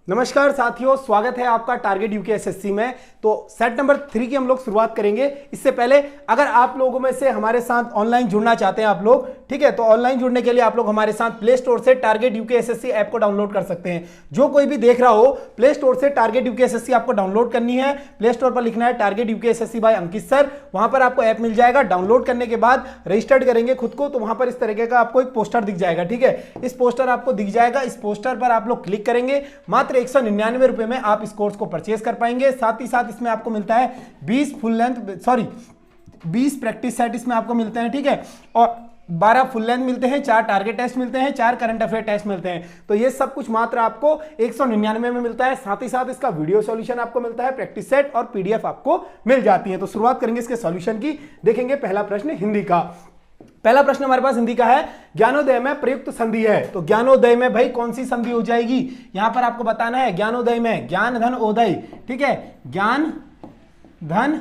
नमस्कार साथियों, स्वागत है आपका टारगेट यूकेएसएससी में। तो सेट नंबर 3 की हम लोग शुरुआत करेंगे। इससे पहले अगर आप लोगों में से हमारे साथ ऑनलाइन जुड़ना चाहते हैं आप लोग, ठीक है, तो ऑनलाइन जुड़ने के लिए आप लोग हमारे साथ प्ले स्टोर से टारगेट यूकेएसएससी ऐप को डाउनलोड कर सकते हैं। जो कोई भी देख रहा हो, प्ले स्टोर से टारगेट यूकेएसएससी आपको डाउनलोड करनी है। प्ले स्टोर पर लिखना है टारगेट यूकेएसएससी बाय अंकित सर, वहां पर आपको ऐप मिल जाएगा। डाउनलोड करने के बाद रजिस्टर्ड करेंगे खुद को, तो वहां पर इस तरीके का आपको एक पोस्टर दिख जाएगा। ठीक है, इस पोस्टर आपको दिख जाएगा। इस पोस्टर पर आप लोग क्लिक करेंगे, मात्र 199 रुपए में आप इस कोर्स को परचेज कर पाएंगे। साथ ही साथ इसमें आपको मिलता है 20 प्रैक्टिस सेट इसमें आपको मिलते हैं। ठीक है, और 12 फुल लेंथ मिलते हैं, 4 टारगेट टेस्ट मिलते हैं, 4 करंट अफेयर टेस्ट मिलते हैं। तो ये सब कुछ मात्र आपको 199 में मिलता है। साथ ही साथ इसका वीडियो सॉल्यूशन आपको मिलता है, प्रैक्टिस सेट और पीडीएफ आपको मिल जाती है। तो शुरुआत करेंगे इसके सॉल्यूशन की। देखेंगे पहला प्रश्न हिंदी का। पहला प्रश्न हमारे पास हिंदी का है, ज्ञानोधय में प्रयुक्त संधि है। तो ज्ञानोदय में भाई कौन सी संधि हो जाएगी, यहां पर आपको बताना है। ज्ञानोदय में ज्ञान धन उदय, ठीक है, ज्ञान धन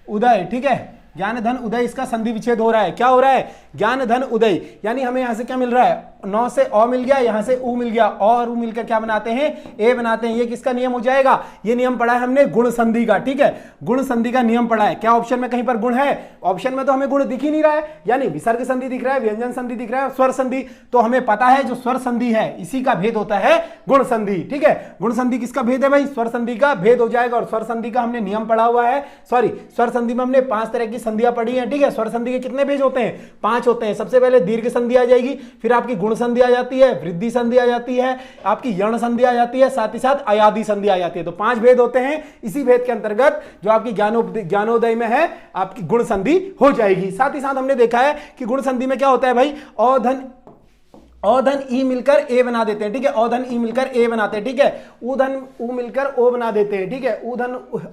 उदय, ठीक है, ज्ञान धन उदय, इसका संधि विच्छेद हो रहा है। क्या हो रहा है, ज्ञान धन उदय, यानी हमें यहां से क्या मिल रहा है, 9 से अ मिल गया, यहां से उ मिल गया, और उ मिलकर क्या बनाते हैं, ए बनाते हैं। ये किसका नियम हो जाएगा, ये नियम पढ़ा है हमने गुण संधि का। ठीक है, गुण संधि का नियम पढ़ा है। क्या ऑप्शन में कहीं पर गुण है, ऑप्शन में तो हमें गुण दिख ही नहीं रहा है, यानी विसर्ग संधि दिख रहा है, व्यंजन संधि दिख रहा है, स्वर संधि। तो हमें पता है जो स्वर संधि है इसी का भेद होता है गुण संधि। ठीक है, गुण संधि किसका भेद है भाई, स्वर संधि का भेद हो जाएगा। और स्वर संधि का हमने नियम पढ़ा हुआ है, स्वर संधि में हमने 5 तरह की संधियां पढ़ी हैं। ठीक है, स्वर संधि के कितने भेद होते हैं, 5 होते हैं। सबसे पहले दीर्घ संधि आ जाएगी, फिर आपकी गुण संधि आ जाती है, वृद्धि संधि आ जाती है, आपकी यण संधि आ जाती है, साथ ही साथ अयादि संधि आ जाती है। तो 5 भेद होते हैं। इसी भेद के अंतर्गत जो आपकी ज्ञानोदय में है आपकी गुण संधि हो जाएगी। साथ ही साथ हमने देखा है कि गुण संधि में क्या होता है भाई, औधन ई मिलकर ए बना देते हैं। ठीक है, औधन ई मिलकर ए बनाते हैं। ठीक है, उधन उ मिलकर ओ बना देते हैं। ठीक है,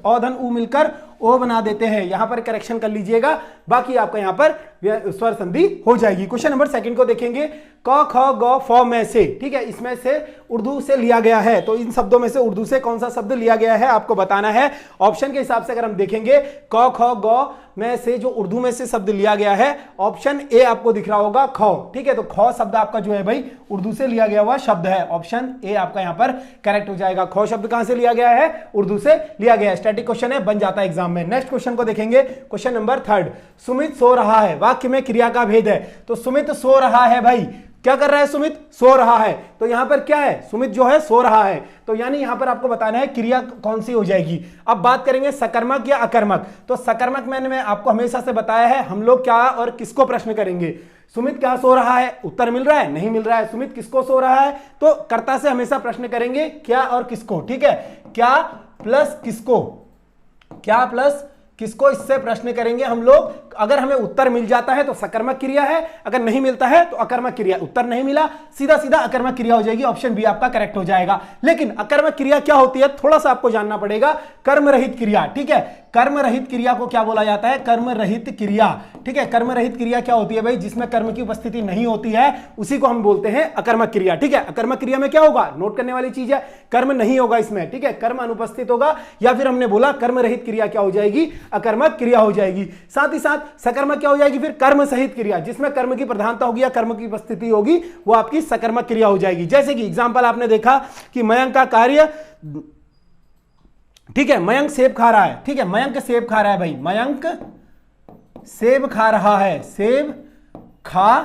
औधन उ मिलकर ओ बना देते हैं। यहां पर करेक्शन कर लीजिएगा, बाकी आपका यहां पर स्वर संधि हो जाएगी। क्वेश्चन नंबर 2 को देखेंगे, क ख ग फ में से, ठीक है, इसमें से उर्दू से लिया गया है। तो इन शब्दों में से उर्दू से कौन सा शब्द लिया गया है आपको बताना है। ऑप्शन के हिसाब से अगर हम देखेंगे, क ख ग में से जो उर्दू में से शब्द लिया गया है, ऑप्शन ए आपको दिख रहा होगा ख। ठीक है, तो ख शब्द आपका जो है भाई उर्दू से लिया गया हुआ शब्द है। ऑप्शन ए आपका यहां पर करेक्ट हो जाएगा। ख शब्द कहां से लिया गया है, उर्दू से लिया गया है। स्टैटिक क्वेश्चन है, बन जाता है एग्जाम में। नेक्स्ट क्वेश्चन को देखेंगे, क्वेश्चन नंबर 3, सुमित सो रहा है, वाक्य में क्रिया का भेद है। तो सुमित सो रहा है भाई, क्या कर रहा है, सुमित सो रहा है। तो यहां पर क्या है, सुमित जो है सो रहा है। तो यानी यहां पर आपको बताना है क्रिया कौन सी हो जाएगी। अब बात करेंगे सकर्मक या अकर्मक। तो सकर्मक मैंने आपको हमेशा से बताया है, हम लोग क्या और किसको प्रश्न करेंगे। सुमित क्या सो रहा है, उत्तर मिल रहा है, नहीं मिल रहा है। सुमित किसको सो रहा है, तो कर्ता से हमेशा प्रश्न करेंगे क्या और किसको। ठीक है, क्या प्लस किसको, क्या प्लस किसको, इससे प्रश्न करेंगे हम लोग। अगर हमें उत्तर मिल जाता है तो सकर्मक क्रिया है, अगर नहीं मिलता है तो अकर्मक क्रिया। उत्तर नहीं मिला, सीधा सीधा अकर्मक क्रिया हो जाएगी। ऑप्शन बी आपका करेक्ट हो जाएगा। लेकिन अकर्मक क्रिया क्या होती है, थोड़ा सा आपको जानना पड़ेगा। कर्म रहित क्रिया, ठीक है, कर्म रहित क्रिया को क्या बोला जाता है, कर्म रहित क्रिया। ठीक है, कर्म रहित क्रिया क्या होती है भाई, जिसमें कर्म की उपस्थिति नहीं होती है, उसी को हम बोलते हैं अकर्मक क्रिया। ठीक है, अकर्मक क्रिया में क्या होगा, नोट करने वाली चीज है, कर्म नहीं होगा इसमें। ठीक है, कर्म अनुपस्थित होगा, या फिर हमने बोला कर्म रहित क्रिया क्या हो जाएगी, अकर्मक क्रिया हो जाएगी। साथ ही साथ सकर्मक क्या हो जाएगी, फिर कर्म सहित क्रिया, जिसमें कर्म की प्रधानता होगी या कर्म की उपस्थिति होगी, वो आपकी सकर्मक क्रिया हो जाएगी। जैसे कि एग्जांपल आपने देखा कि मयंक का कार्य, ठीक है, मयंक सेब खा रहा है। ठीक है, मयंक सेब खा रहा है भाई, मयंक सेब खा रहा है, सेब खा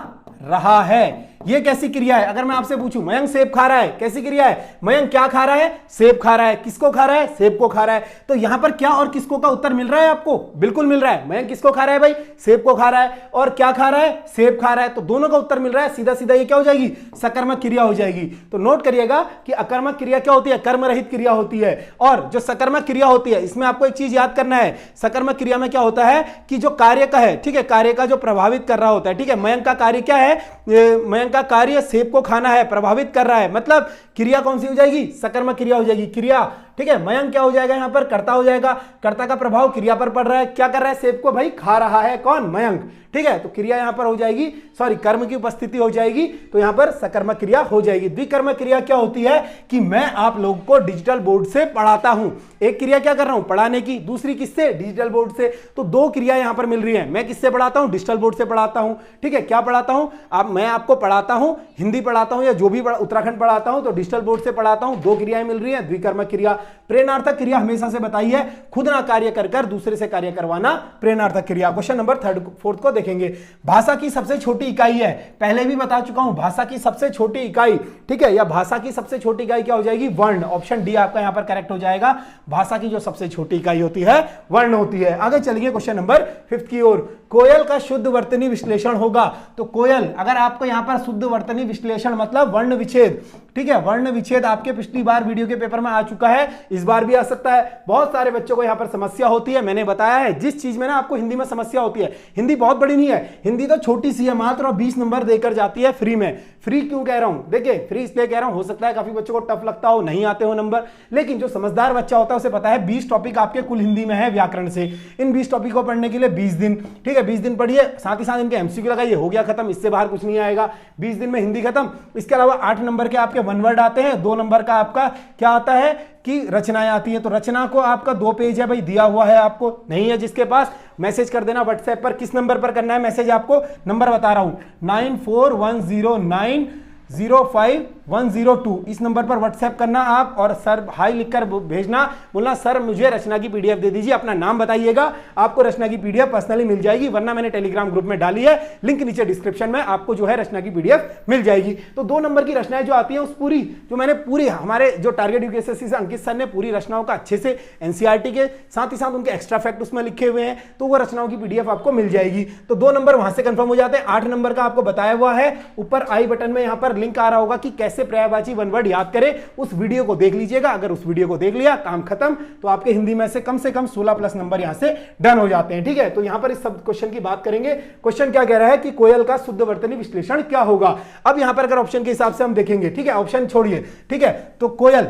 रहा है, ये कैसी क्रिया है। अगर मैं आपसे पूछूं मयंक सेब खा रहा है, कैसी क्रिया है, मयंक क्या खा रहा है, सेब खा रहा है। किसको खा रहा है, सेब को खा रहा है। तो यहां पर क्या और किसको का उत्तर मिल रहा है आपको, बिल्कुल मिल रहा है। मयंक किसको खा रहा है भाई, सेब को खा रहा है, और क्या खा रहा है, सेब खा रहा है। तो दोनों का उत्तर मिल रहा है, सीधा सीधा ये क्या हो जाएगी, सकर्मक क्रिया हो जाएगी। तो नोट करिएगा कि अकर्मक क्रिया क्या होती है, कर्म रहित क्रिया होती है। और जो सकर्मक क्रिया होती है, इसमें आपको एक चीज याद करना है, सकर्मक क्रिया में क्या होता है कि जो कार्य का है, ठीक है, कार्य का जो प्रभावित कर रहा होता है। ठीक है, मयंक का कार्य क्या है, मयंक का कार्य सेब को खाना है, प्रभावित कर रहा है, मतलब क्रिया कौन सी हो जाएगी, सकर्मक क्रिया हो जाएगी। क्रिया, ठीक है। मयंक क्या हो जाएगा यहाँ पर, कर्ता हो जाएगा। कर्ता का प्रभाव क्रिया पर पड़ रहा है, क्या कर रहा है, सेब को भाई खा रहा है कौन, मयंक, ठीक है। तो क्रिया यहां पर हो जाएगी, सॉरी कर्म की उपस्थिति हो जाएगी, तो यहां पर सकर्मक क्रिया हो जाएगी। द्विकर्मक क्रिया क्या होती है कि मैं आप लोगों को डिजिटल बोर्ड से पढ़ाता हूं। एक क्रिया क्या कर रहा हूं, पढ़ाने की, दूसरी किससे, डिजिटल बोर्ड से। तो दो क्रिया यहां पर मिल रही है। मैं किससे पढ़ाता हूं, डिजिटल बोर्ड से पढ़ाता हूं, ठीक है। क्या पढ़ाता हूं, मैं आपको पढ़ाता हूं, हिंदी पढ़ाता हूं या जो भी उत्तराखंड पढ़ाता हूं, तो डिजिटल बोर्ड से पढ़ाता हूं। दो क्रियाएं मिल रही है, द्विकर्मक क्रिया। प्रेरणार्थक क्रिया हमेशा से बताई है, खुद ना कार्य कर दूसरे से कार्य करवाना प्रेरणार्थक क्रिया। क्वेश्चन नंबर 3 4 को देखेंगे। भाषा की सबसे छोटी इकाई है, पहले भी बता चुका हूं, भाषा की सबसे छोटी इकाई, ठीक है, या भाषा की सबसे छोटी इकाई क्या हो जाएगी, वर्ण। ऑप्शन डी आपका यहां पर करेक्ट हो जाएगा। भाषा की जो सबसे छोटी इकाई होती है वर्ण होती है। आगे चलिए क्वेश्चन नंबर 5 की ओर। कोयल का शुद्ध वर्तनी विश्लेषण होगा, तो कोयल, अगर आपको यहां पर शुद्ध वर्तनी विश्लेषण मतलब वर्ण विच्छेद, ठीक है, वर्ण विच्छेद आपके पिछली बार वीडियो के पेपर में आ चुका है, इस बार भी आ सकता है। बहुत सारे बच्चों को यहां पर समस्या होती है, मैंने बताया है जिस चीज में ना आपको हिंदी में समस्या होती है, हिंदी बहुत बड़ी नहीं है, हिंदी तो छोटी सी है मात्र, और 20 नंबर देकर जाती है फ्री में। फ्री क्यों कह रहा हूं, देखिए फ्री इसलिए कह रहा हूं, हो सकता है काफी बच्चों को टफ लगता हो, नहीं आते हो नंबर, लेकिन जो समझदार बच्चा होता है उसे पता है 20 टॉपिक आपके कुल हिंदी में है व्याकरण से। इन 20 टॉपिक को पढ़ने के लिए 20 दिन, ठीक है, 20 दिन पढ़िए, साथ ही साथ इनके एमसीक्यू लगाइए, हो गया खत्म, इससे बाहर कुछ नहीं आएगा। 20 दिन में हिंदी खत्म। इसके अलावा 8 नंबर के आपके वन वर्ड आते हैं, 2 नंबर का आपका क्या आता है कि रचनाएं आती हैं। तो रचना को आपका 2 पेज है भाई, दिया हुआ है, आपको नहीं है जिसके पास, मैसेज कर देना व्हाट्सएप पर। किस नंबर पर करना है मैसेज, आपको नंबर बता रहा हूं, 9410905102, इस नंबर पर व्हाट्सएप करना आप, और सर हाई लिखकर भेजना, बोलना सर मुझे रचना की पीडीएफ दे दीजिए, अपना नाम बताइएगा, आपको रचना की पीडीएफ पर्सनली मिल जाएगी, वरना मैंने टेलीग्राम ग्रुप में डाली है, लिंक नीचे डिस्क्रिप्शन में, आपको जो है रचना की पीडीएफ मिल जाएगी। तो 2 नंबर की रचनाएं जो आती है उस पूरी, जो मैंने पूरी हमारे जो टारगेट यूपीएससी से अंकित सर ने पूरी रचनाओं का अच्छे से एनसीईआरटी के साथ ही साथ उनके एक्स्ट्रा फैक्ट उसमें लिखे हुए हैं, तो वो रचनाओं की पीडीएफ आपको मिल जाएगी। तो 2 नंबर वहां से कंफर्म हो जाते हैं। 8 नंबर का आपको बताया हुआ है, ऊपर आई बटन में यहां पर लिंक आ रहा होगा कि कैसे पर्यायवाची वन वर्ड याद करें, उस वीडियो को देख लीजिएगा। अगर उस वीडियो को देख लिया, काम खत्म, तो आपके हिंदी में से कम 16+ नंबर यहां से डन हो जाते हैं, ठीक है। तो यहां पर इस सब क्वेश्चन की बात करेंगे। क्वेश्चन क्या कह रहा है कि कोयल का शुद्ध वर्तनी विश्लेषण क्या होगा। अब यहां पर अगर ऑप्शन के हिसाब से हम देखेंगे, ठीक है, ऑप्शन छोड़िए, ठीक है, तो कोयल,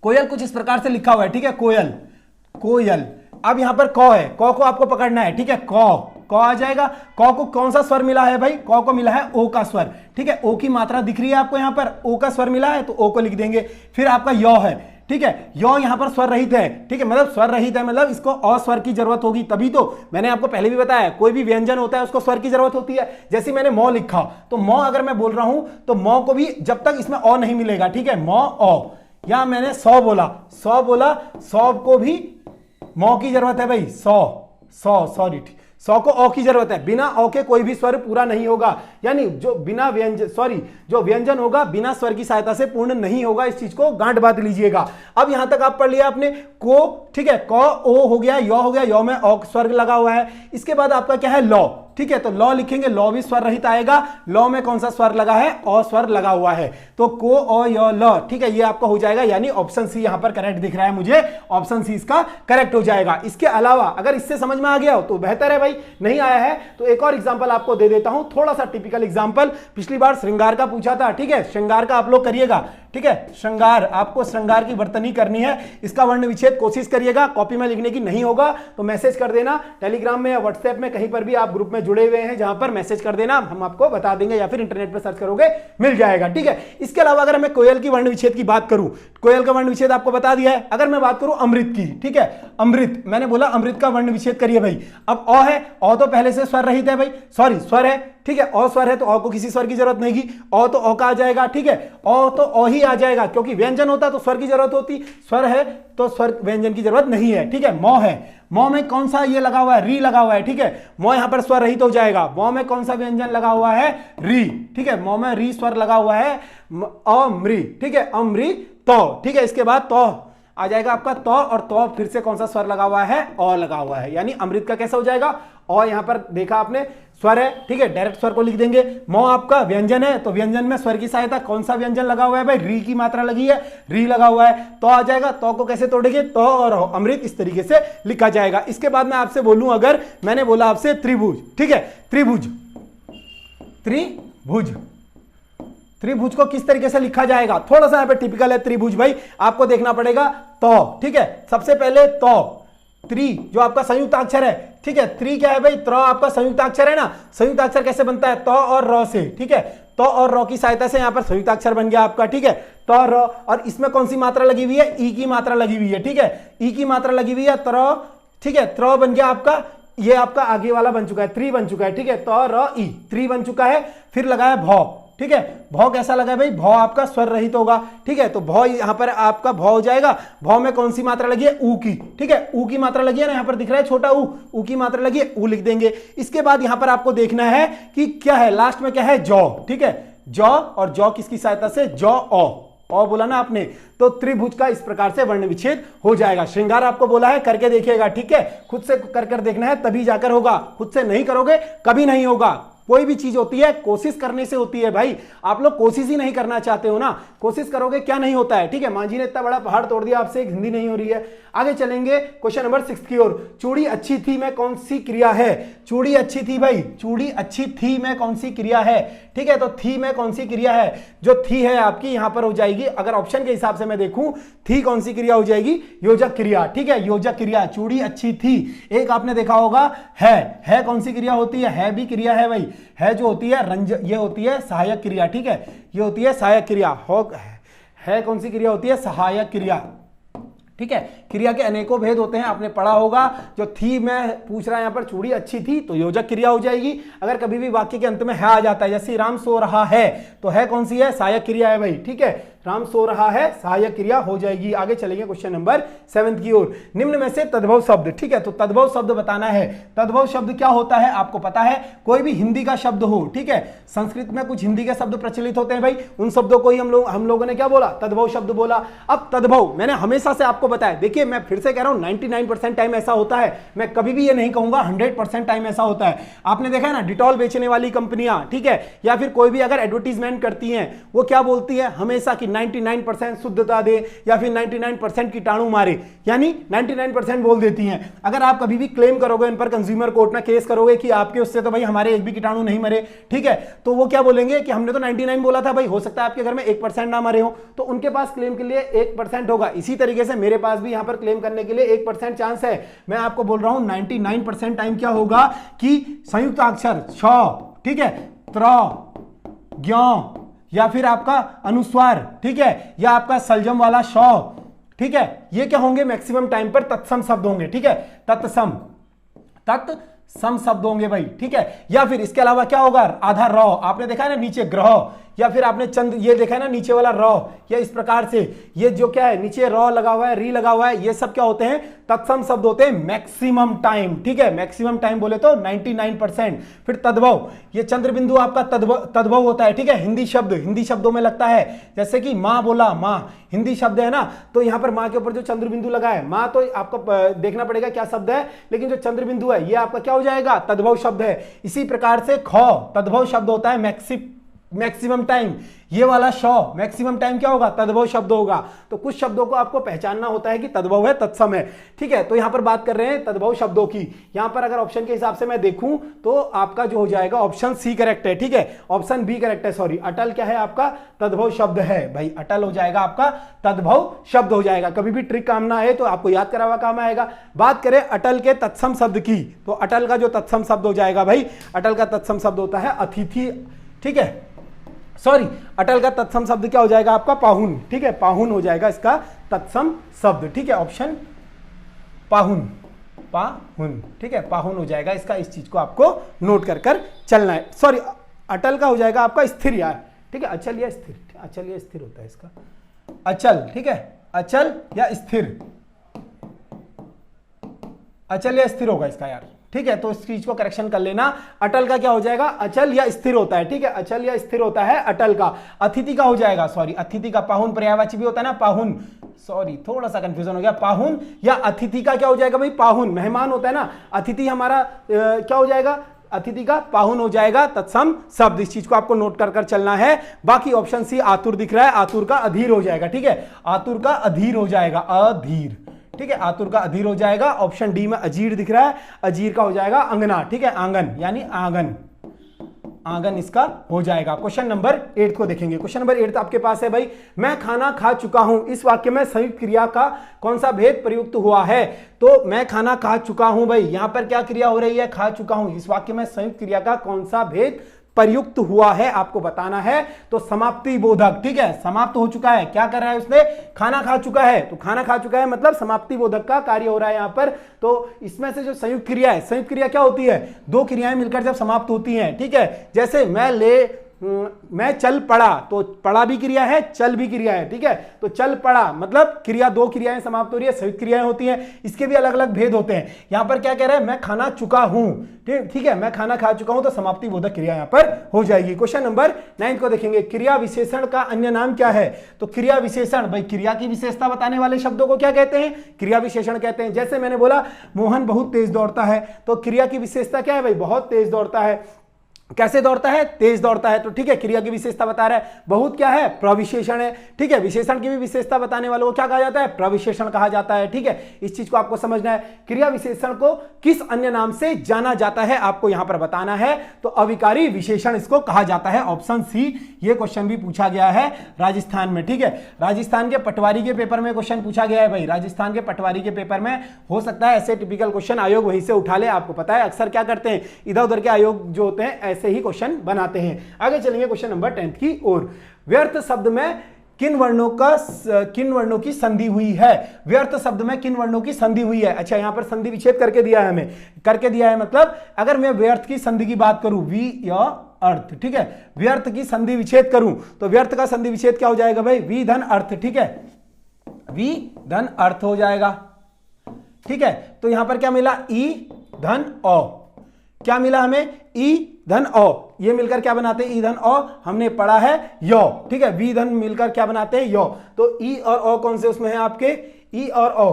कोयल कुछ इस प्रकार से लिखा हुआ है, ठीक है, कोयल, कोयल। अब यहां पर कौ है, कौ को आपको पकड़ना है, ठीक है, कौ आ जाएगा। कौ को कौन सा स्वर मिला है भाई, कौ को मिला है ओ का स्वर, ठीक है, ओ की मात्रा दिख रही है आपको यहां पर, ओ का स्वर मिला है तो ओ को लिख देंगे। फिर आपका यौ है, ठीक है, यौ यहां पर स्वर रहित है, ठीक है, मतलब स्वर रहित है, मतलब इसको अ स्वर की जरूरत होगी, तभी तो मैंने आपको पहले भी बताया कोई भी व्यंजन होता है उसको स्वर की जरूरत होती है। जैसे मैंने मौ लिखा, तो मौ अगर मैं बोल रहा हूं तो मौ को भी जब तक इसमें अ नहीं मिलेगा, ठीक है, मौ अ, या मैंने सौ बोला, सौ को भी मौ की जरूरत है भाई, सॉरी, 100 को ओ की जरूरत है, बिना ओ के कोई भी स्वर पूरा नहीं होगा, यानी जो बिना व्यंजन, जो व्यंजन होगा बिना स्वर की सहायता से पूर्ण नहीं होगा, इस चीज को गांठ बांध लीजिएगा। अब यहां तक आप पढ़ लिया आपने को, ठीक है, क ओ हो गया, यौ हो गया, यौ में ओ स्वर लगा हुआ है। इसके बाद आपका क्या है, लौ, ठीक है, तो लौ लिखेंगे, लौ भी स्वर रहित आएगा, लौ में कौन सा स्वर लगा है, ओ स्वर लगा हुआ है, तो को ओ यो ल, ठीक है, ये आपका हो जाएगा, यानी ऑप्शन सी यहां पर करेक्ट दिख रहा है मुझे, ऑप्शन सी इसका करेक्ट हो जाएगा। इसके अलावा अगर इससे समझ में आ गया हो तो बेहतर है भाई, नहीं आया है तो एक और एग्जांपल आपको दे देता हूं, थोड़ा सा टिपिकल एग्जांपल। पिछली बार श्रृंगार का पूछा था, ठीक है, श्रृंगार का आप लोग करिएगा, ठीक है, श्रृंगार, आपको श्रृंगार की वर्तनी करनी है, इसका वर्ण विच्छेद कोशिश करिएगा, कॉपी में लिखने की नहीं होगा तो मैसेज कर देना टेलीग्राम में या व्हाट्सएप में, कहीं पर भी आप ग्रुप में जुड़े हुए हैं जहां पर मैसेज कर देना, हम आपको बता देंगे, या फिर इंटरनेट पर सर्च करोगे मिल जाएगा, ठीक है। इसके अलावा अगर मैं कोयल की वर्ण विच्छेद की बात करूं, कोयल का वर्ण विच्छेद आपको बता दिया है। अगर मैं बात करूं अमृत की, ठीक है, अमृत, मैंने बोला अमृत का वर्ण विच्छेद करिए भाई। अब अ है, अ तो पहले से स्वर रहित है भाई, सॉरी स्वर है, ठीक है, अ स्वर है तो अ को किसी स्वर की जरूरत नहीं, अ तो अ का आ जाएगा, ठीक है, अ तो अ ही आ जाएगा, क्योंकि व्यंजन होता तो स्वर की जरूरत होती, स्वर है तो स्वर व्यंजन की जरूरत नहीं है, ठीक है। मौ है, मौ में कौन सा ये लगा हुआ है, री लगा हुआ है, ठीक है, मौ यहां पर स्वर रहित हो जाएगा। मौ में कौन सा व्यंजन लगा हुआ है, री, ठीक है, मौ में री स्वर लगा हुआ है, अमृ, ठीक है, अमृ तो, ठीक है। इसके बाद तो आ जाएगा आपका तो, और तो फिर से कौन सा स्वर लगा हुआ है, अ लगा हुआ है, यानी अमृत का कैसा हो जाएगा, और यहां पर देखा आपने स्वर है, ठीक है, डायरेक्ट स्वर को लिख देंगे। मौ आपका व्यंजन है तो व्यंजन में स्वर की सहायता कौन सा व्यंजन लगा हुआ है भाई, री की मात्रा लगी है, री लगा हुआ है, तो आ जाएगा, तो को कैसे तोड़ेंगे, तो और अमृत इस तरीके से लिखा जाएगा। इसके बाद मैं आपसे बोलूं, अगर मैंने बोला आपसे त्रिभुज, ठीक है, त्रिभुज, त्रिभुज, त्रिभुज को किस तरीके से लिखा जाएगा, थोड़ा सा यहाँ पे टिपिकल है त्रिभुज भाई, आपको देखना पड़ेगा तो, ठीक है। सबसे पहले तो त्रि जो आपका संयुक्ताक्षर है, ठीक है, त्रि क्या है भाई, त्र आपका संयुक्ताक्षर है ना, संयुक्ताक्षर कैसे बनता है, तो और र से, ठीक है, तो और र की सहायता से यहां पर संयुक्ताक्षर बन गया आपका, ठीक है, तो र, और इसमें कौन सी मात्रा लगी हुई है, ई की मात्रा लगी हुई है, ठीक है, ई की मात्रा लगी हुई है, त्र, ठीक है, त्र बन गया आपका, ये आपका आगे वाला बन चुका है, त्रि बन चुका है, ठीक है, तो र ई त्रि बन चुका है, फिर लगाया भौ, ठीक है, भौ कैसा लगा भाई, भौ आपका स्वर रहित होगा, ठीक है, तो भौ यहां पर आपका भौ हो जाएगा, भौ में कौन सी मात्रा लगी है, ऊ की, ठीक है, ऊ की मात्रा लगी है ना, यहां पर दिख रहा है छोटा ऊ की मात्रा लगी है, ऊ लिख देंगे। इसके बाद यहां पर आपको देखना है कि क्या है, लास्ट में क्या है, जौ, ठीक है, जौ, और जौ किसकी सहायता से, जौ ओ बोला ना आपने, तो त्रिभुज का इस प्रकार से वर्ण विच्छेद हो जाएगा। श्रृंगार आपको बोला है करके देखिएगा, ठीक है, खुद से कर देखना है तभी जाकर होगा, खुद से नहीं करोगे कभी नहीं होगा। कोई भी चीज होती है कोशिश करने से होती है भाई, आप लोग कोशिश ही नहीं करना चाहते हो ना, कोशिश करोगे क्या नहीं होता है, ठीक है। मांझी ने इतना बड़ा पहाड़ तोड़ दिया, आपसे एक हिंदी नहीं हो रही है। आगे चलेंगे क्वेश्चन नंबर 6 की ओर। चूड़ी अच्छी थी में कौन सी क्रिया है, चूड़ी अच्छी थी भाई, चूड़ी अच्छी थी में कौन सी क्रिया है, ठीक है, तो थी में कौन सी क्रिया है, जो थी है आपकी यहां पर हो जाएगी, अगर ऑप्शन के हिसाब से मैं देखूं, थी कौन सी क्रिया हो जाएगी, योजक क्रिया, ठीक है, योजक क्रिया, चूड़ी अच्छी थी। एक आपने देखा होगा है कौन सी क्रिया होती है भी क्रिया है भाई, है जो होती है ये होती है सहायक क्रिया, ठीक है, ये होती है सहायक क्रिया, है कौन सी क्रिया होती है, सहायक क्रिया, ठीक है। क्रिया के अनेकों भेद होते हैं, आपने पढ़ा होगा। जो थी मैं पूछ रहा है यहां पर, चूड़ी अच्छी थी तो योजक क्रिया हो जाएगी। अगर कभी भी वाक्य के अंत में है आ जाता है, जैसे राम सो रहा है, तो है कौन सी है, सहायक क्रिया है भाई, ठीक है, राम सो रहा है सहायक क्रिया हो जाएगी। आगे चलेंगे क्वेश्चन नंबर 7 की ओर। निम्न में से तद्भव शब्द, ठीक है, तो तद्भव शब्द बताना है। तद्भव शब्द क्या होता है आपको पता है, कोई भी हिंदी का शब्द हो, ठीक है, संस्कृत में कुछ हिंदी के शब्द प्रचलित होते हैं भाई, उन शब्दों को ही हम लोगों ने क्या बोला, तद्भव शब्द बोला। अब तद्भव मैंने हमेशा से आपको बताया, देखिए मैं फिर से कह रहा हूं 99% टाइम ऐसा होता है, मैं कभी भी ये नहीं कहूंगा 100% टाइम ऐसा होता है। आपने देखा है ना, डिटॉल बेचने वाली कंपनियां, ठीक है, या फिर कोई भी अगर एडवर्टीजमेंट करती हैं, वो क्या बोलती है हमेशा कि 99% शुद्धता दे या फिर 99% कीटाणु मारे, यानी 99% बोल देती हैं। अगर आप कभी भी क्लेम करोगे इन पर, कंज्यूमर कोर्ट में केस करोगे कि आपके उससे तो भाई हमारे एक भी कीटाणु नहीं मरे, ठीक है, तो वो क्या बोलेंगे कि हमने तो 99 बोला था भाई, हो सकता है आपके घर में 1% ना मरे हो, तो उनके पास क्लेम के लिए 1% होगा। इसी तरीके से मेरे पास भी यहां पर क्लेम करने के लिए 1% चांस है। मैं आपको बोल रहा हूं 99% टाइम क्या होगा कि संयुक्त अक्षर छ, ठीक है, त्र, ज्ञ, या फिर आपका अनुस्वार, ठीक है, या आपका सलजम वाला शौ, ठीक है, ये क्या होंगे मैक्सिमम टाइम पर तत्सम शब्द होंगे, ठीक है, तत्सम शब्द होंगे भाई, ठीक है। या फिर इसके अलावा क्या होगा, आधा रौ, आपने देखा है ना नीचे ग्रह, या फिर आपने चंद्र, ये देखा है ना नीचे वाला रौ, या इस प्रकार से ये जो क्या है नीचे रौ लगा हुआ है, री लगा हुआ है, ये सब क्या होते हैं, तत्सम शब्द होते हैं मैक्सिमम टाइम, ठीक है, मैक्सिमम टाइम बोले तो 99%। फिर तद्भव, ये चंद्र बिंदु आपका तद्भव होता है, ठीक है, हिंदी शब्दों में लगता है, जैसे कि मां बोला, मां हिंदी शब्द है ना, तो यहां पर मां के ऊपर जो चंद्र बिंदु लगा है, मां तो आपको देखना पड़ेगा क्या शब्द है, लेकिन जो चंद्र बिंदु है ये आपका क्या हो जाएगा, तद्भव शब्द है। इसी प्रकार से ख तद्भव शब्द होता है मैक्सिमम टाइम, ये वाला शौ मैक्सिमम टाइम क्या होगा, तद्भव शब्द होगा। तो कुछ शब्दों को आपको पहचानना होता है कि तद्भव है, तत्सम है, ठीक है। तो यहां पर बात कर रहे हैं तद्भव शब्दों की। यहां पर अगर ऑप्शन के हिसाब से मैं देखूं तो आपका जो हो जाएगा ऑप्शन सी करेक्ट है, ठीक है, ऑप्शन बी करेक्ट है, सॉरी, अटल क्या है आपका, तद्भव शब्द है भाई, अटल हो जाएगा आपका, तद्भव शब्द हो जाएगा। कभी भी ट्रिक काम ना आए तो आपको याद करा हुआ काम आएगा। बात करें अटल के तत्सम शब्द की, तो अटल का जो तत्सम शब्द हो जाएगा भाई, अटल का तत्सम शब्द होता है अतिथि, ठीक है, सॉरी, अटल का तत्सम शब्द क्या हो जाएगा आपका, पाहुन, ठीक है, पाहुन हो जाएगा इसका तत्सम शब्द, ठीक है, ऑप्शन पाहुन, ठीक है, पाहुन हो जाएगा इसका। इस चीज को आपको नोट कर चलना है। सॉरी, अटल का हो जाएगा आपका स्थिर यार, ठीक है, अचल या स्थिर, अचल या स्थिर होता है इसका, अचल, ठीक है, अचल या स्थिर, अचल या स्थिर होगा इसका यार, ठीक है, तो इस चीज को करेक्शन कर लेना। अटल का क्या हो जाएगा, अचल या स्थिर होता है, ठीक है, अचल या स्थिर होता है अटल का। अतिथि का हो जाएगा, सॉरी, अतिथि का पाहुन पर्यायवाची भी होता है ना, पाहुन, सॉरी थोड़ा सा कंफ्यूजन हो गया, पाहुन या अतिथि का क्या हो जाएगा भाई, पाहुन, मेहमान होता है ना, अतिथि हमारा क्या हो जाएगा, अतिथि का पाहुन हो जाएगा तत्सम शब्द। इस चीज को आपको नोट कर चलना है। बाकी ऑप्शन सी आतुर दिख रहा है, आतुर का अधीर हो जाएगा, ठीक है, आतुर का अधीर हो जाएगा, अधीर, ठीक है, आतुर का अधीर हो जाएगा। ऑप्शन डी में अजीर दिख रहा है, अजीर का हो जाएगा अंगना, ठीक है, आंगन यानी आंगन, आंगन इसका हो जाएगा। क्वेश्चन नंबर 8 को देखेंगे। क्वेश्चन नंबर 8 आपके पास है भाई, मैं खाना खा चुका हूं, इस वाक्य में संयुक्त क्रिया का कौन सा भेद प्रयुक्त हुआ है? तो मैं खाना खा चुका हूं भाई, यहां पर क्या क्रिया हो रही है? खा चुका हूं। इस वाक्य में संयुक्त क्रिया का कौन सा भेद प्रयुक्त हुआ है आपको बताना है। तो समाप्ति बोधक, ठीक है, समाप्त हो चुका है। क्या कर रहा है उसने? खाना खा चुका है। तो खाना खा चुका है मतलब समाप्ति बोधक का कार्य हो रहा है यहां पर। तो इसमें से जो संयुक्त क्रिया है, संयुक्त क्रिया क्या होती है? दो क्रियाएं मिलकर जब समाप्त होती हैं, ठीक है। जैसे मैं चल पड़ा, तो पड़ा भी क्रिया है, चल भी क्रिया है, ठीक है। तो चल पड़ा मतलब क्रिया, दो क्रियाएं समाप्त हो रही है, संयुक्त क्रियाएं होती हैं। इसके भी अलग अलग भेद होते हैं। यहां पर क्या कह रहा है? मैं खाना चुका हूं, ठीक है, मैं खाना खा चुका हूं, तो समाप्ति बोधक क्रिया यहां पर हो जाएगी। क्वेश्चन नंबर 9 को देखेंगे। क्रिया विशेषण का अन्य नाम क्या है? तो क्रिया विशेषण भाई, क्रिया की विशेषता बताने वाले शब्दों को क्या कहते हैं? क्रिया विशेषण कहते हैं। जैसे मैंने बोला मोहन बहुत तेज दौड़ता है, तो क्रिया की विशेषता क्या है भाई? बहुत तेज दौड़ता है। कैसे दौड़ता है? तेज दौड़ता है। तो ठीक है, क्रिया की विशेषता बता रहा है। बहुत क्या है? प्रविशेषण है, ठीक है। विशेषण की भी विशेषता बताने वालों को क्या कहा जाता है? प्रविशेषण कहा जाता है, ठीक है। इस चीज को आपको समझना है। क्रिया विशेषण को किस अन्य नाम से जाना जाता है आपको यहां पर बताना है। तो अविकारी विशेषण इसको कहा जाता है। ऑप्शन सी, ये क्वेश्चन भी पूछा गया है राजस्थान में, ठीक है। राजस्थान के पटवारी के पेपर में क्वेश्चन पूछा गया है भाई। राजस्थान के पटवारी के पेपर में हो सकता है ऐसे टिपिकल क्वेश्चन आयोग वहीं से उठा ले। आपको पता है अक्सर क्या करते हैं, इधर उधर के आयोग जो होते हैं ऐसे ही क्वेश्चन बनाते हैं। आगे चलेंगे क्वेश्चन नंबर 10 की ओर। व्यर्थ शब्द में किन वर्णों की संधि हुई है? व्यर्थ शब्द में किन वर्णों की संधि हुई है? अच्छा, यहां पर संधि विच्छेद करके दिया है हमें, करके दिया है मतलब अगर मैं व्यर्थ की संधि की बात करूं, वी या अर्थ, ठीक है, व्यर्थ की संधि विच्छेद करूं तो व्यर्थ का संधि विच्छेद क्या हो जाएगा भाई? वी धन अर्थ, ठीक है, वी धन अर्थ हो जाएगा, ठीक है। तो यहां पर क्या मिला? ई धन औ। क्या मिला हमें? ई धन औ। ये मिलकर क्या बनाते हैं? ई धन औ। हमने पढ़ा है यो, ठीक है। वी धन मिलकर क्या बनाते हैं? यो। तो ई और औ कौन से उसमें है आपके? ई और औ।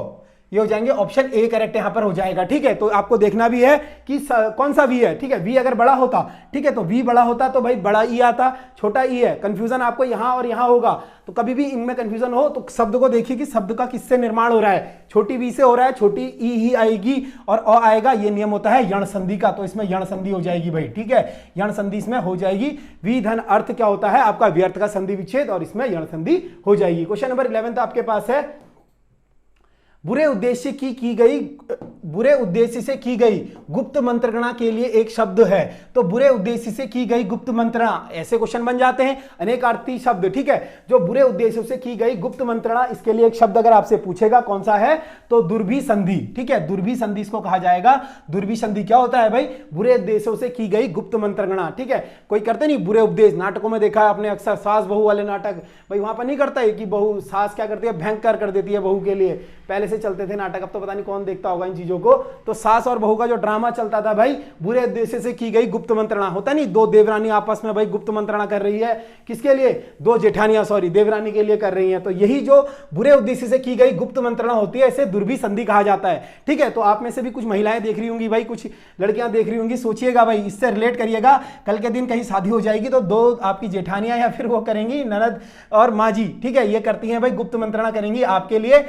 ये हो जाएंगे ऑप्शन ए करेक्ट यहां पर हो जाएगा, ठीक है। तो आपको देखना भी है कि कौन सा वी है, ठीक है। वी अगर बड़ा होता, ठीक है, तो वी बड़ा होता तो भाई बड़ा ई आता, छोटा ई है। कंफ्यूजन आपको यहां और यहां होगा, तो कभी भी इनमें कंफ्यूजन हो तो शब्द को देखिए कि शब्द का किससे निर्माण हो रहा है। छोटी वी से हो रहा है, छोटी ई ही आएगी और अ आएगा। ये नियम होता है यण संधि का, तो इसमें यण संधि हो जाएगी भाई, ठीक है। यण संधि इसमें हो जाएगी। वी धन अर्थ क्या होता है आपका? व्यर्थ का संधि विच्छेद, और इसमें यण संधि हो जाएगी। क्वेश्चन नंबर 11 आपके पास है, बुरे उद्देश्य से की गई गुप्त मंत्रणा के लिए एक शब्द है। तो बुरे उद्देश्य से की गई गुप्त मंत्रणा, ऐसे क्वेश्चन बन जाते हैं, अनेकार्थी शब्द, ठीक है। जो बुरे उद्देश्यों से की गई गुप्त मंत्रणा, इसके लिए एक शब्द अगर आपसे पूछेगा कौन सा है, तो दुर्भी संधि, ठीक है। दुर्भी संधि इसको कहा जाएगा। दुर्भी संधि क्या होता है भाई? बुरे उद्देश्यों से की गई गुप्त मंत्रणा, ठीक है। कोई करते नहीं बुरे उपदेश, नाटकों में देखा है आपने अक्सर, सास बहू वाले नाटक, भाई वहां पर नहीं करता है कि बहू, सास क्या करती है? भयंकर कर देती है बहू के लिए। पहले से चलते थे नाटक, अब तो पता नहीं कौन देखता होगा इन चीजों को। तो सास और बहू का जो ड्रामा चलता था भाई, बुरे उद्देश्य से की गई गुप्त मंत्रणा, होता नहीं, दो देवरानी आपस में भाई गुप्त मंत्रणा कर रही है। किसके लिए? दो जेठानियां, सॉरी, देवरानी के लिए कर रही हैं। तो यही जो बुरे उद्देश्य से की गई गुप्त मंत्रणा होती है, इसे दुर्भी संधि कहा जाता है, ठीक है। तो आप में से भी कुछ महिलाएं देख रही होंगी भाई, कुछ लड़कियां देख रही होंगी, सोचिएगा भाई, इससे रिलेट करिएगा। कल के दिन कहीं शादी हो जाएगी तो दो आपकी जेठानियां या फिर वो करेंगी ननद और माँ जी, ठीक है, ये करती हैं भाई, गुप्त मंत्रणा करेंगी आपके लिए।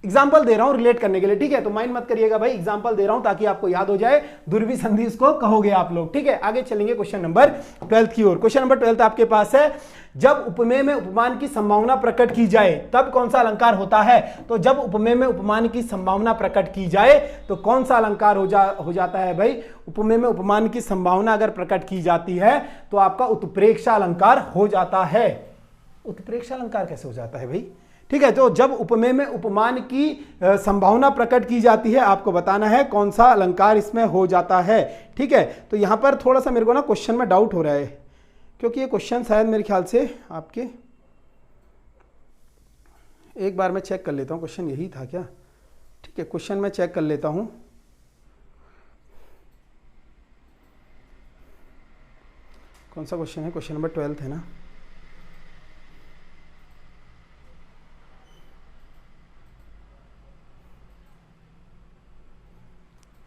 एग्जाम्पल दे रहा हूं रिलेट करने के लिए, ठीक है। तो माइंड मत करिएगा भाई, एग्जाम्पल दे रहा हूं ताकि आपको याद हो जाए। दुर्भी संधि इसको कहोगे आप लोग, ठीक है। आगे चलेंगे क्वेश्चन नंबर 12 की ओर। क्वेश्चन नंबर 12 आपके पास है, जब उपमेय में उपमान की संभावना प्रकट की जाए तब कौन सा अलंकार होता है? तो जब उपमेय में उपमान की संभावना प्रकट की जाए तो कौन सा अलंकार हो जाता है भाई? उपमेय में उपमान की संभावना अगर प्रकट की जाती है तो आपका उत्प्रेक्षा अलंकार हो जाता है। उत्प्रेक्षा अलंकार कैसे हो जाता है भाई? ठीक है, तो जब उपमेय में उपमान की संभावना प्रकट की जाती है, आपको बताना है कौन सा अलंकार इसमें हो जाता है, ठीक है। तो यहां पर थोड़ा सा मेरे को ना क्वेश्चन में डाउट हो रहा है, क्योंकि ये क्वेश्चन शायद मेरे ख्याल से आपके, एक बार मैं चेक कर लेता हूं, क्वेश्चन यही था क्या? ठीक है, क्वेश्चन मैं चेक कर लेता हूं। कौन सा क्वेश्चन है? क्वेश्चन नंबर 12 है ना?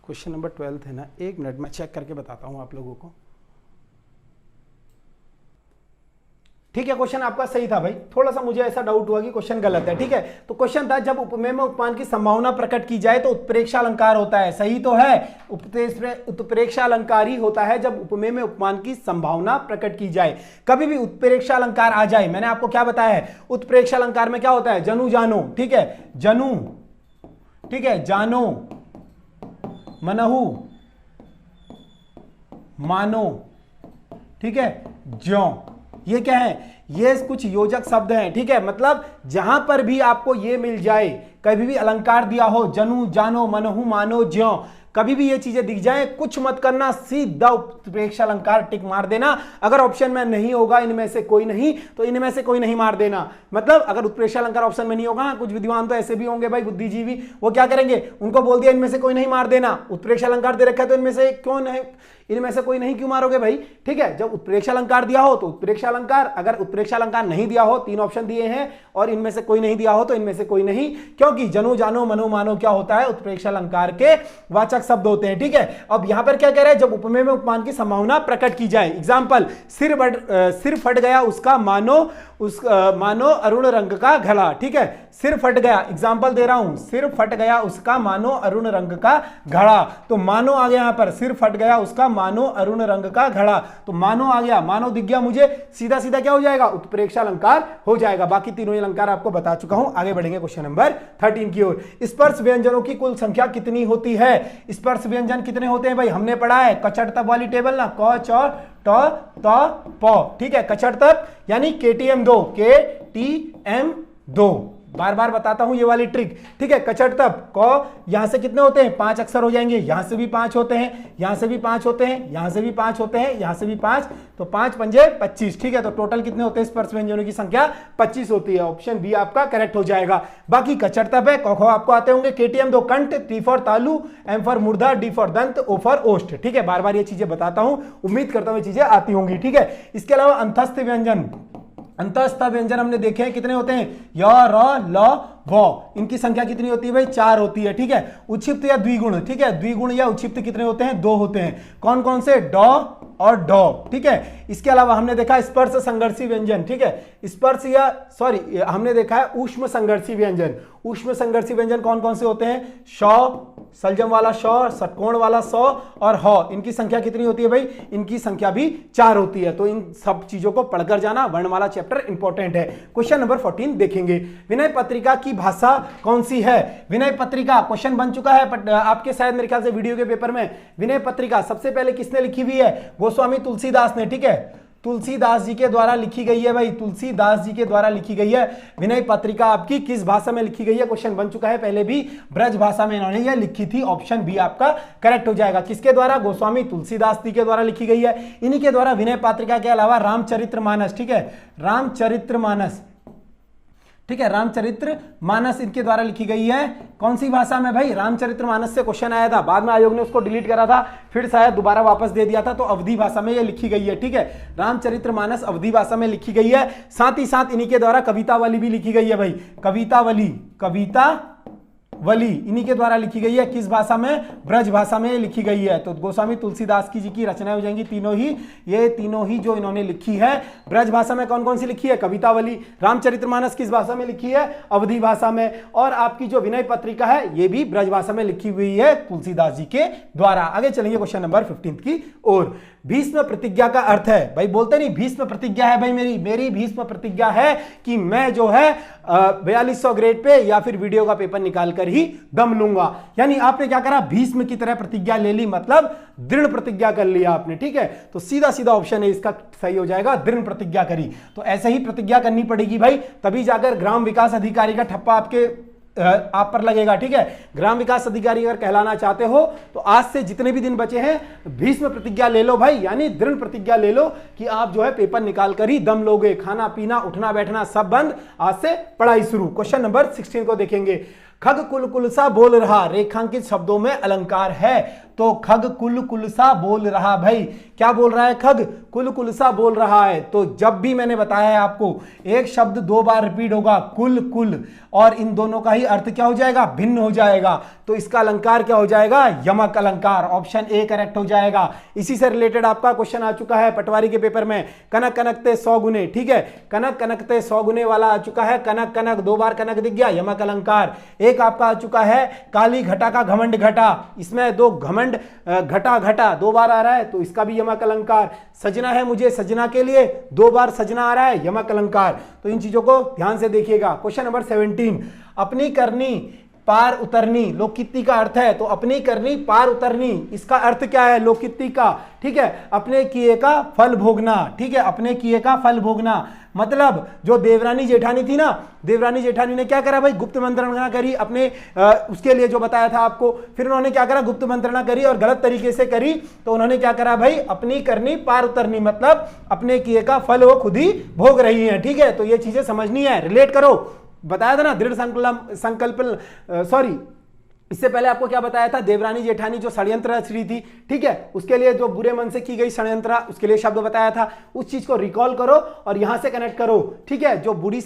क्वेश्चन नंबर 12 है ना? एक मिनट मैं चेक करके बताता हूं आप लोगों को। ठीक है, क्वेश्चन आपका सही था भाई, थोड़ा सा मुझे ऐसा डाउट हुआ कि क्वेश्चन गलत है। ठीक है, तो क्वेश्चन था जब उपमेय में उपमान की संभावना प्रकट की जाए तो उत्प्रेक्षालंकार होता है। सही तो है, उत्प्रेक्षालंकार ही होता है जब उपमेय में उपमान की संभावना प्रकट की जाए। कभी भी उत्प्रेक्षालंकार आ जाए, मैंने आपको क्या बताया है, उत्प्रेक्षालंकार में क्या होता है, जनु जानो, ठीक है, जनु, ठीक है, जानो, मनहु, मानो, ठीक है, ज्यों, ये क्या है, ये कुछ योजक शब्द हैं। ठीक है, मतलब जहां पर भी आपको ये मिल जाए, कभी भी अलंकार दिया हो, जनु, जानो, मनहु, मानो, ज्यों, कभी भी ये चीजें दिख जाए, कुछ मत करना, सीधा उत्प्रेक्षालंकार टिक मार देना। अगर ऑप्शन में नहीं होगा इनमें से कोई नहीं, तो इनमें से कोई नहीं मार देना। मतलब अगर उत्प्रेक्षालंकार ऑप्शन में नहीं होगा, कुछ विद्वान तो ऐसे भी होंगे भाई, बुद्धिजीवी, वो क्या करेंगे, उनको बोल दिया इनमें से कोई नहीं मार देना, उत्प्रेक्षालंकार दे रखा है तो इनमें से क्यों नहीं, इनमें से कोई नहीं क्यों मारोगे भाई। ठीक है, जब उत्प्रेक्षालंकार दिया हो तो उत्प्रेक्षालंकार, अगर उत्प्रेक्षालंकार नहीं दिया हो, तीन ऑप्शन दिए हैं और इनमें से कोई नहीं दिया हो तो इनमें से कोई नहीं, क्योंकि जनो, जानो, मनो, मानो क्या होता है, उत्प्रेक्षालंकार के वाचक शब्द होते हैं। ठीक है, अब यहां पर क्या कह रहे हैं, जब उपमेय में उपमान की संभावना प्रकट की जाए। एग्जाम्पल, सिर फट गया उसका, मानो अरुण रंग का घड़ा। ठीक है, सिर फट गया, एग्जाम्पल दे रहा हूं, सिर फट गया उसका मानो अरुण रंग का घड़ा, तो मानो आ गया यहां पर, सिर फट गया उसका मानो अरुण रंग का घड़ा, तो मानो आ गया, मानो दिख गया मुझे, सीधा सीधा क्या हो जाएगा, उत्प्रेक्षालंकार हो जाएगा। बाकी तीनों ही अलंकार आपको बता चुका हूं। आगे बढ़ेंगे क्वेश्चन नंबर 13 की ओर। स्पर्श व्यंजनों की कुल संख्या कितनी होती है। स्पर्श व्यंजन कितने होते हैं भाई, हमने पढ़ा है कचड़ तप वाली टेबल ना, क, च, ट, त, प। ठीक है, कचड़ तप यानी KTM 2, KTM 2, बार बार बताता हूं ये वाली ट्रिक। ठीक है, कचड़ तप क, यहां से कितने होते हैं, 5 अक्षर हो जाएंगे, यहां से भी 5 होते हैं, यहां से भी 5 होते हैं, यहां से भी 5 होते हैं, यहां से भी 5, तो 5 पंजे 25। ठीक है, तो टोटल कितने होते हैं, स्पर्श व्यंजनों की संख्या 25 होती है। ऑप्शन बी आपका करेक्ट हो जाएगा। बाकी कचड़ तप है, क, ख आपको आते होंगे, KTM 2 कंठ, T फॉर तालु, M फॉर मूर्धा, D फॉर दंत, O फॉर ओष्ठ। ठीक है, बार बार ये चीजें बताता हूं, उम्मीद करता हूं ये चीजें आती होंगी। ठीक है, इसके अलावा अंतस्थ व्यंजन, अंतस्थ व्यंजन हमने देखे हैं कितने होते हैं, य, र, ल, व, इनकी संख्या कितनी होती है भाई, 4 होती है। ठीक है, उच्छिप्त या द्विगुण, ठीक है, द्विगुण या उच्छिप्त कितने होते हैं, 2 होते हैं। कौन कौन से, ड और ड। ठीक है, इसके अलावा हमने देखा स्पर्श संघर्षी व्यंजन। ठीक है, स्पर्श या सॉरी हमने देखा है ऊष्म संघर्षी व्यंजन। ऊष्म संघर्षी व्यंजन कौन कौन से होते हैं, श, सलजम वाला श, षटकोण वाला स और ह। इनकी संख्या कितनी होती है भाई, इनकी संख्या भी 4 होती है। तो इन सब चीजों को पढ़कर जाना, वर्णमाला चैप्टर इंपॉर्टेंट है। क्वेश्चन नंबर 14 देखेंगे, विनय पत्रिका की भाषा कौन सी है। विनय पत्रिका क्वेश्चन बन चुका है आपके शायद मेरे ख्याल से वीडियो के पेपर में। विनय पत्रिका सबसे पहले किसने लिखी हुई है, गोस्वामी तुलसीदास ने। ठीक है, तुलसीदास जी के द्वारा लिखी गई है भाई, तुलसीदास जी के द्वारा लिखी गई है। विनय पत्रिका आपकी किस भाषा में लिखी गई है, क्वेश्चन बन चुका है पहले भी, ब्रज भाषा में इन्होंने यह लिखी थी। ऑप्शन बी आपका करेक्ट हो जाएगा। किसके द्वारा, गोस्वामी तुलसीदास जी के द्वारा लिखी गई है। इन्हीं के द्वारा विनय पत्रिका के अलावा रामचरितमानस, ठीक है, रामचरितमानस, ठीक है, रामचरितमानस इनके द्वारा लिखी गई है। कौन सी भाषा में भाई, रामचरितमानस से क्वेश्चन आया था, बाद में आयोग ने उसको डिलीट करा था, फिर शायद दोबारा वापस दे दिया था, तो अवधी भाषा में ये लिखी गई है। ठीक है, रामचरितमानस अवधी भाषा में लिखी गई है। साथ ही साथ इन्हीं के द्वारा कवितावली भी लिखी गई है भाई, कवितावली इन्हीं के द्वारा लिखी गई है। किस भाषा में, ब्रज भाषा में लिखी गई है। तो गोस्वामी तुलसीदास की जी की रचनाएं हो जाएंगी तीनों ही, ये तीनों ही जो इन्होंने लिखी है। ब्रज भाषा में कौन कौन सी लिखी है, कवितावली। रामचरितमानस किस भाषा में लिखी है, अवधी भाषा में। और आपकी जो विनय पत्रिका है ये भी ब्रज भाषा में लिखी हुई है तुलसीदास जी के द्वारा। आगे चलेंगे क्वेश्चन नंबर 15 की ओर। भीष्म प्रतिज्ञा का अर्थ है भाई, बोलते नहीं भीष्म प्रतिज्ञा है भाई, मेरी भीष्म प्रतिज्ञा है कि मैं जो है 4200 ग्रेड पे या फिर वीडियो का पेपर निकाल कर ही दम लूंगा। यानी आपने क्या करा, भीष्म की तरह प्रतिज्ञा ले ली, मतलब दृढ़ प्रतिज्ञा कर लिया आपने। ठीक है, तो सीधा सीधा ऑप्शन है इसका सही हो जाएगा, दृढ़ प्रतिज्ञा करी। तो ऐसे ही प्रतिज्ञा करनी पड़ेगी भाई, तभी जाकर ग्राम विकास अधिकारी का ठप्पा आप पर लगेगा। ठीक है, ग्राम विकास अधिकारी अगर कहलाना चाहते हो तो आज से जितने भी दिन बचे हैं भीष्म प्रतिज्ञा ले लो भाई, यानी दृढ़ प्रतिज्ञा ले लो कि आप जो है पेपर निकाल कर ही दम लोगे। खाना पीना उठना बैठना सब बंद, आज से पढ़ाई शुरू। क्वेश्चन नंबर 16 को देखेंगे। खग कुल कुलसा बोल रहा, रेखांकित शब्दों में अलंकार है। तो खग कुल कुलसा बोल रहा। भाई क्या बोल रहा है? खग कुल कुलसा बोल रहा है। तो जब भी मैंने बताया है आपको एक शब्द दो बार रिपीट होगा, कुल कुल, और इन दोनों का ही अर्थ क्या हो जाएगा? भिन्न हो जाएगा, तो इसका अलंकार क्या हो जाएगा? यमक अलंकार। ऑप्शन ए करेक्ट हो जाएगा। इसी से रिलेटेड आपका क्वेश्चन आ चुका है पटवारी के पेपर में, कनक कनकते 100 गुने। ठीक है, कनक कनकते 100 गुने वाला आ चुका है। कनक कनक दो बार कनक दिख गया, यमक अलंकार। एक आपका आ चुका है काली घटा का घमंड घटा, इसमें दो घमंड घटा घटा दो बार आ रहा है, तो इसका भी यमक अलंकार। सजना है मुझे सजना के लिए, दो बार सजना आ रहा है, यमक अलंकार। तो इन चीजों को ध्यान से देखिएगा। क्वेश्चन नंबर 17, अपनी करनी पार उतरनी लोकित्ती का अर्थ है। तो अपनी करनी पार उतरनी, इसका अर्थ क्या है लोकित्ती का? ठीक है, अपने किए का फल भोगना। ठीक है, अपने किए का फल भोगना मतलब जो देवरानी जेठानी थी ना, देवरानी जेठानी ने क्या करा भाई? गुप्त मंत्रणा करी अपने उसके लिए जो बताया था आपको। फिर उन्होंने क्या करा? गुप्त मंत्रणा करी और गलत तरीके से करी, तो उन्होंने क्या करा भाई? अपनी करनी पार उतरनी मतलब अपने किए का फल वो खुद ही भोग रही है। ठीक है, तो ये चीजें समझनी है, रिलेट करो। बताया था ना दृढ़ संकल्प सॉरी, इससे पहले आपको क्या बताया था? देवरानी जेठानी जो षड्यंत्र रच रही थी, ठीक है, उसके लिए जो बुरे मन से की गई षड्यंत्र, उसके लिए शब्द बताया था। उस चीज को रिकॉल करो और यहां से कनेक्ट करो। ठीक है, जो बुरी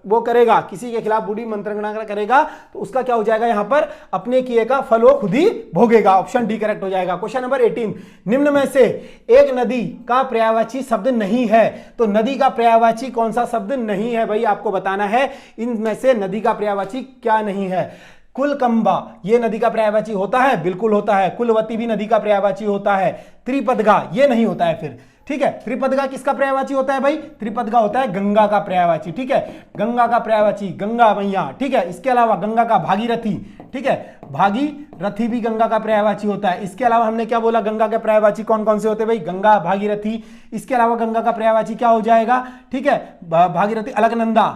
वो करेगा, किसी के खिलाफ बुरी मंत्रणा करेगा, तो उसका क्या हो जाएगा? यहां पर अपने किए का फल वो खुद ही भोगेगा। ऑप्शन डी करेक्ट हो जाएगा। क्वेश्चन नंबर 18, निम्न में से एक नदी का पर्यायवाची शब्द नहीं है। तो नदी का पर्यायवाची कौन सा शब्द नहीं है भाई? आपको बताना है इनमें से नदी का पर्यायवाची क्या नहीं है। कुलकंबा ये नदी का पर्यायवाची होता है? बिल्कुल होता है। कुलवती भी नदी का पर्यायवाची होता है। त्रिपदगा ये नहीं होता है फिर। ठीक है, त्रिपदगा किसका पर्यायवाची होता है भाई? त्रिपदगा होता है गंगा का पर्यायवाची। ठीक है, गंगा का पर्यायवाची गंगा मैया। ठीक है, इसके अलावा गंगा का भागीरथी। ठीक है, भागीरथी भी गंगा का पर्यायवाची होता है। इसके अलावा हमने क्या बोला? गंगा के पर्यायवाची कौन कौन से होते हैं भाई? गंगा, भागीरथी। इसके अलावा गंगा का पर्यायवाची क्या हो जाएगा? ठीक है, भागीरथी, अलकनंदा।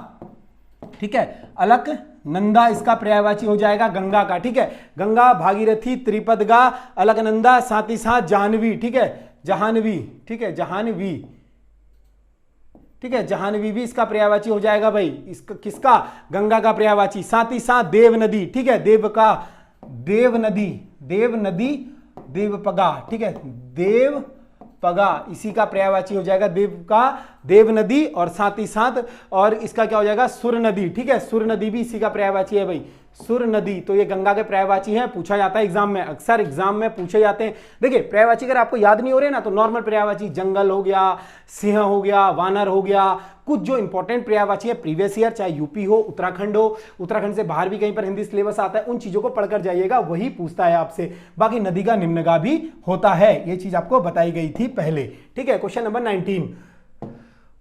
ठीक है, अलकनंदा इसका पर्यायवाची हो जाएगा गंगा का। ठीक है, गंगा, भागीरथी, त्रिपदगा, अलकनंदा, साथ ही साथ जाह्नवी। ठीक है, जाह्नवी। ठीक है, जाह्नवी। ठीक है, जाह्नवी भी इसका पर्यायवाची हो जाएगा भाई। इसका किसका? गंगा का पर्यायवाची। साथ ही साथ देव नदी। ठीक है, देव का, देव नदी, देव नदी, देवपगा। ठीक है, देव पगा इसी का पर्यायवाची हो जाएगा। देव का देव नदी, और साथ ही साथ और इसका क्या हो जाएगा? सुर नदी। ठीक है, सुर नदी भी इसी का पर्यायवाची है भाई, सुर नदी। तो ये गंगा के पर्यायवाची है, पूछा जाता है एग्जाम में, अक्सर एग्जाम में पूछे जाते हैं। देखिए पर्यायवाची अगर आपको याद नहीं हो रहे ना, तो नॉर्मल पर्यायवाची जंगल हो गया, सिंह हो गया, वानर हो गया, कुछ जो इंपॉर्टेंट पर्यायवाची है प्रीवियस ईयर, चाहे यूपी हो, उत्तराखंड हो, उत्तराखंड से बाहर भी कहीं पर हिंदी सिलेबस आता है, उन चीजों को पढ़कर जाइएगा, वही पूछता है आपसे। बाकी नदी का निम्नगा भी होता है, ये चीज आपको बताई गई थी पहले। ठीक है, क्वेश्चन नंबर 19,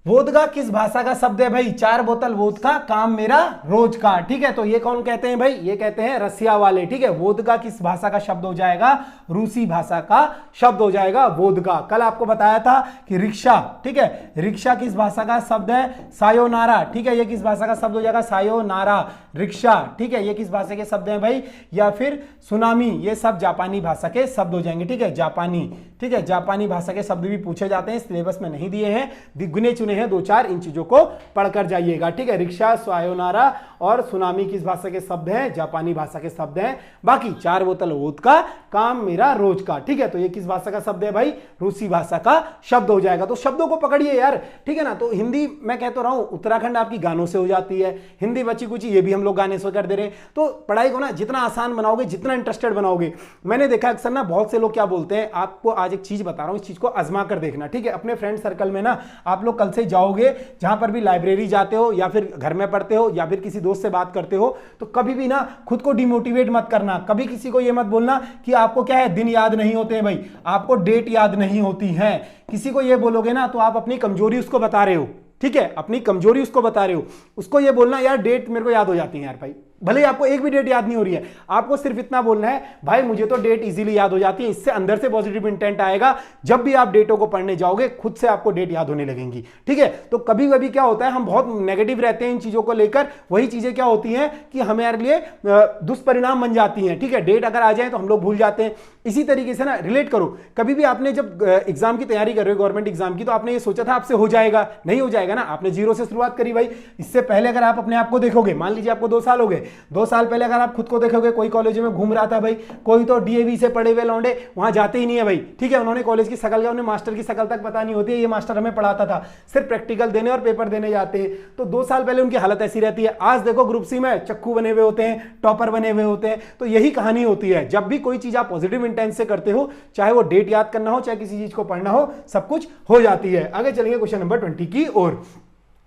वोदगा किस भाषा का शब्द है भाई? 4 बोतल वोदका काम मेरा रोज का। ठीक है, तो ये कौन कहते हैं भाई? ये कहते हैं रसिया वाले। ठीक है, वोदगा किस भाषा का शब्द हो जाएगा? रूसी भाषा का शब्द हो जाएगा वोदगा। कल आपको बताया था कि रिक्शा। ठीक है, रिक्शा किस भाषा का शब्द है? सायोनारा। ठीक है, ये किस भाषा का शब्द हो जाएगा? Sayonara, rickshaw. ठीक है, ये किस भाषा के शब्द हैं भाई? या फिर सुनामी, ये सब जापानी भाषा के शब्द हो जाएंगे। ठीक है, जापानी। ठीक है, जापानी भाषा के शब्द भी पूछे जाते हैं, सिलेबस में नहीं दिए हैं, गिने चुने हैं 2-4, इन चीजों को पढ़कर जाइएगा। ठीक है, रिक्शा, सायोनारा और सुनामी किस भाषा के शब्द हैं? जापानी भाषा के शब्द हैं। बाकी 4 बोतल वोदका काम मेरा रोज का। ठीक है, तो ये किस भाषा का शब्द है भाई? रूसी भाषा का शब्द हो जाएगा। तो शब्दों को पकड़िए यार, ठीक है ना। तो हिंदी मैं कहता रहा हूं, उत्तराखंड आपकी गानों से हो जाती है, हिंदी बची कुछ ये भी हम लोग गाने से कर दे रहे हैं। तो पढ़ाई को ना जितना आसान बनाओगे, जितना इंटरेस्टेड बनाओगे, मैंने देखा अक्सर ना बहुत से लोग क्या बोलते हैं, आपको आज एक चीज बता रहा हूं, इस चीज को आजमा कर देखना। ठीक है, अपने फ्रेंड सर्कल में ना आप लोग कल से जाओगे, जहां पर भी लाइब्रेरी जाते हो या फिर घर में पढ़ते हो या फिर किसी दोस्त से बात करते हो, तो कभी भी ना खुद को डिमोटिवेट मत करना। कभी किसी को यह मत बोलना कि आपको क्या है, दिन याद नहीं होते हैं भाई, आपको डेट याद नहीं होती है। किसी को यह बोलोगे ना तो आप अपनी कमजोरी उसको बता रहे हो। ठीक है, अपनी कमजोरी उसको बता रहे हो। उसको ये बोलना यार डेट मेरे को याद हो जाती है यार भाई, भले आपको एक भी डेट याद नहीं हो रही है, आपको सिर्फ इतना बोलना है भाई मुझे तो डेट इजीली याद हो जाती है। इससे अंदर से पॉजिटिव इंटेंट आएगा, जब भी आप डेटों को पढ़ने जाओगे खुद से आपको डेट याद होने लगेंगी। ठीक है, तो कभी कभी क्या होता है, हम बहुत नेगेटिव रहते हैं इन चीजों को लेकर, वही चीजें क्या होती हैं कि हमारे लिए दुष्परिणाम बन जाती हैं। ठीक है, डेट अगर आ जाए तो हम लोग भूल जाते हैं। इसी तरीके से ना रिलेट करो, कभी भी आपने जब एग्जाम की तैयारी कर रहे हो, गवर्नमेंट एग्जाम की, तो आपने ये सोचा था आपसे हो जाएगा, नहीं हो जाएगा ना। आपने 0 से शुरुआत करी भाई। इससे पहले अगर आप अपने आप को देखोगे, मान लीजिए आपको 2 साल हो गए, 2 साल पहले अगर आप खुद को देखोगे कोई कॉलेज में घूम रहा था भाई, कोई तो डीएवी से पढ़े हुए लौंडे वहां जाते ही नहीं है भाई, ठीक है। उन्होंने कॉलेज की शकल का, उन्हें मास्टर की शकल तक पता नहीं होती है, ये मास्टर हमें पढ़ाता था, सिर्फ प्रैक्टिकल देने और पेपर देने जाते हैं। तो 2 साल पहले उनकी हालत ऐसी रहती है। आज देखो ग्रुप सी में चक्कू बने हुए होते हैं, टॉपर बने हुए होते हैं। तो यही कहानी होती है, जब भी कोई चीज आप पॉजिटिव इंटेंस से करते हो, चाहे वो डेट याद करना हो, चाहे किसी चीज को पढ़ना हो, सब कुछ हो जाती है। आगे चलेंगे क्वेश्चन नंबर 20 की ओर।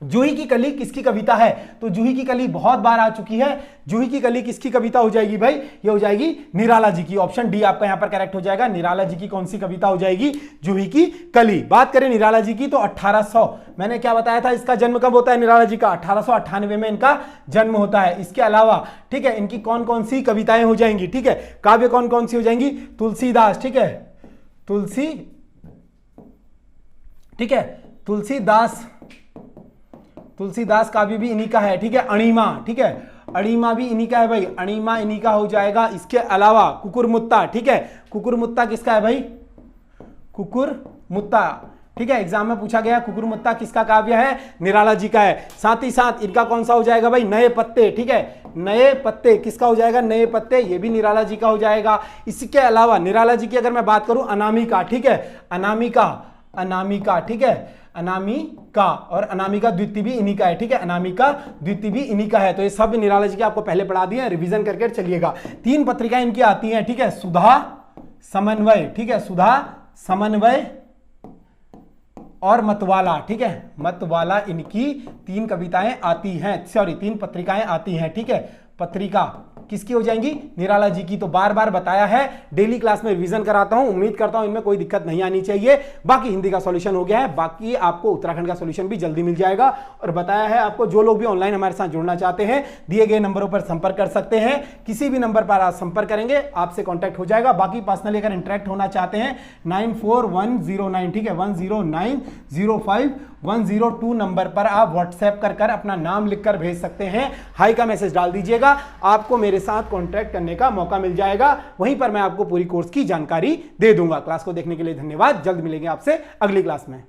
जूही की कली किसकी कविता है? तो जूही की कली बहुत बार आ चुकी है। जूही की कली किसकी कविता हो जाएगी भाई? ये हो जाएगी निराला जी की। ऑप्शन डी आपका यहां पर करेक्ट हो जाएगा। निराला जी की कौन सी कविता हो जाएगी? जूही की कली। बात करें निराला जी की तो 1800, मैंने क्या बताया था, इसका जन्म कब होता है निराला जी का? 1898 में इनका जन्म होता है। इसके अलावा ठीक है, इनकी कौन कौन सी कविताएं हो जाएंगी? ठीक है, काव्य कौन कौन सी हो जाएंगी? तुलसीदास, ठीक है, ठीक है, तुलसीदास काव्य भी इन्हीं का है। ठीक है, अणिमा, ठीक है, अणिमा भी इन्हीं का है भाई, अणिमा इन्हीं का हो जाएगा। इसके अलावा कुकुरमुत्ता, ठीक है, कुकुरमुत्ता किसका है भाई? कुकुरमुत्ता, ठीक है, एग्जाम में पूछा गया कुकुरमुत्ता किसका काव्य है? निराला जी का है। साथ ही साथ इनका कौन सा हो जाएगा भाई? नए पत्ते, ठीक है, नए पत्ते किसका हो जाएगा? नए पत्ते, ये भी निराला जी का हो जाएगा। इसके अलावा निराला जी की अगर मैं बात करूं, अनामिका, ठीक है, अनामिका, ठीक है, अनामिका, और अनामिका द्वितीय भी इन्हीं का है। ठीक है, अनामिका द्वितीय भी इन्हीं का है। तो ये सब निराला जी के आपको पहले पढ़ा दिए, रिवीजन करके चलिएगा। 3 पत्रिकाएं इनकी आती हैं, ठीक है, सुधा, समन्वय, ठीक है, सुधा, समन्वय और मतवाला, ठीक है, मतवाला, इनकी 3 कविताएं आती हैं, सॉरी 3 पत्रिकाएं आती हैं। ठीक है, पत्रिका किसकी हो जाएंगी? निराला जी की। तो बार बार बताया है, डेली क्लास में रिवीजन कराता हूं, उम्मीद करता हूं इनमें कोई दिक्कत नहीं आनी चाहिए। बाकी हिंदी का सॉल्यूशन हो गया है, बाकी आपको उत्तराखंड का सॉल्यूशन भी जल्दी मिल जाएगा। और बताया है आपको, जो लोग भी ऑनलाइन हमारे साथ जुड़ना चाहते हैं, दिए गए नंबरों पर संपर्क कर सकते हैं। किसी भी नंबर पर आप संपर्क करेंगे, आपसे कॉन्टैक्ट हो जाएगा। बाकी पर्सनली अगर इंटरेक्ट होना चाहते हैं 94109, ठीक है, 1090510 नंबर पर आप व्हाट्सएप कर अपना नाम लिखकर भेज सकते हैं। हाई का मैसेज डाल दीजिएगा, आपको मेरे साथ कांटेक्ट करने का मौका मिल जाएगा। वहीं पर मैं आपको पूरी कोर्स की जानकारी दे दूंगा। क्लास को देखने के लिए धन्यवाद। जल्द मिलेंगे आपसे अगली क्लास में।